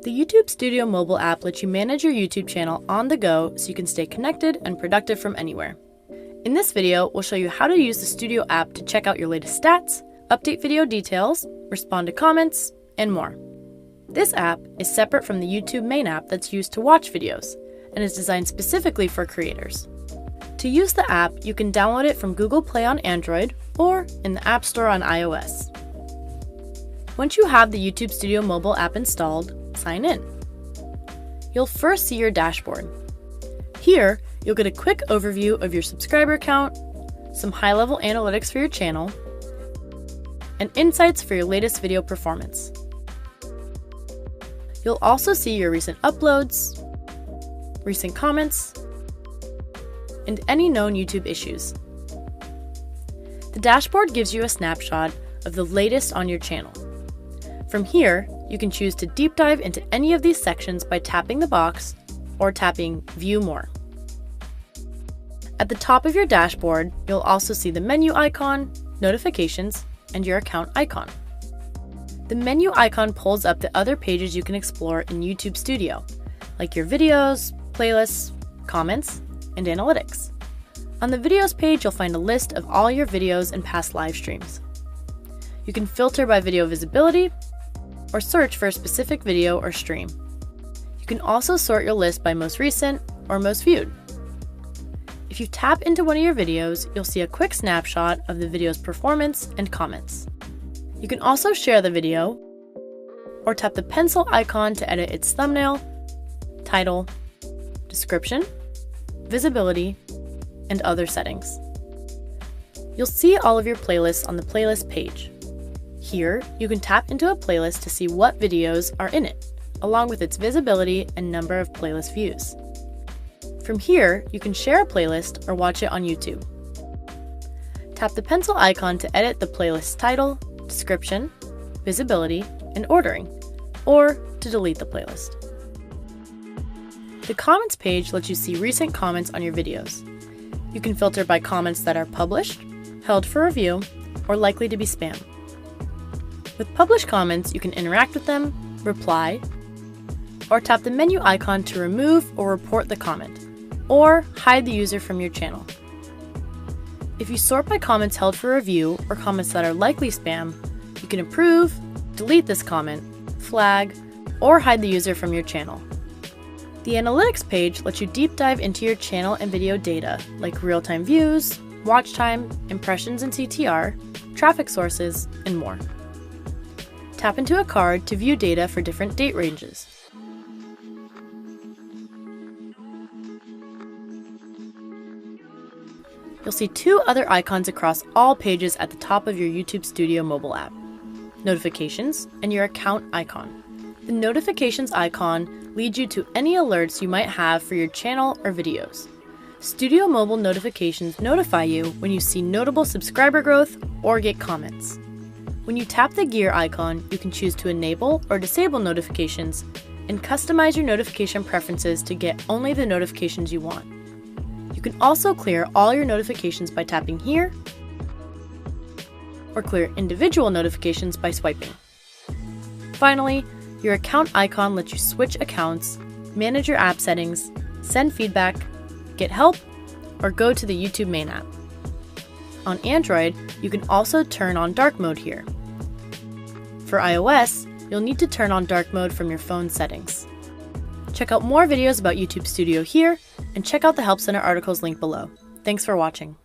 The YouTube Studio mobile app lets you manage your YouTube channel on the go so you can stay connected and productive from anywhere. In this video, we'll show you how to use the Studio app to check out your latest stats, update video details, respond to comments, and more. This app is separate from the YouTube main app that's used to watch videos and is designed specifically for creators. To use the app, you can download it from Google Play on Android or in the App Store on iOS. Once you have the YouTube Studio mobile app installed, sign in. You'll first see your dashboard. Here, you'll get a quick overview of your subscriber count, some high-level analytics for your channel, and insights for your latest video performance. You'll also see your recent uploads, recent comments, and any known YouTube issues. The dashboard gives you a snapshot of the latest on your channel. From here, you can choose to deep dive into any of these sections by tapping the box or tapping View More. At the top of your dashboard, you'll also see the menu icon, notifications, and your account icon. The menu icon pulls up the other pages you can explore in YouTube Studio, like your videos, playlists, comments, and analytics. On the videos page, you'll find a list of all your videos and past live streams. You can filter by video visibility or search for a specific video or stream. You can also sort your list by most recent or most viewed. If you tap into one of your videos, you'll see a quick snapshot of the video's performance and comments. You can also share the video or tap the pencil icon to edit its thumbnail, title, description, visibility, and other settings. You'll see all of your playlists on the playlist page. Here, you can tap into a playlist to see what videos are in it, along with its visibility and number of playlist views. From here, you can share a playlist or watch it on YouTube. Tap the pencil icon to edit the playlist's title, description, visibility, and ordering, or to delete the playlist. The comments page lets you see recent comments on your videos. You can filter by comments that are published, held for review, or likely to be spam. With published comments, you can interact with them, reply, or tap the menu icon to remove or report the comment, or hide the user from your channel. If you sort by comments held for review or comments that are likely spam, you can approve, delete this comment, flag, or hide the user from your channel. The analytics page lets you deep dive into your channel and video data like real-time views, watch time, impressions and CTR, traffic sources, and more. Tap into a card to view data for different date ranges. You'll see two other icons across all pages at the top of your YouTube Studio mobile app: Notifications and your account icon. The Notifications icon leads you to any alerts you might have for your channel or videos. Studio mobile notifications notify you when you see notable subscriber growth or get comments. When you tap the gear icon, you can choose to enable or disable notifications and customize your notification preferences to get only the notifications you want. You can also clear all your notifications by tapping here, or clear individual notifications by swiping. Finally, your account icon lets you switch accounts, manage your app settings, send feedback, get help, or go to the YouTube main app. On Android, you can also turn on dark mode here. For iOS, you'll need to turn on dark mode from your phone settings. Check out more videos about YouTube Studio here, and check out the Help Center articles linked below. Thanks for watching.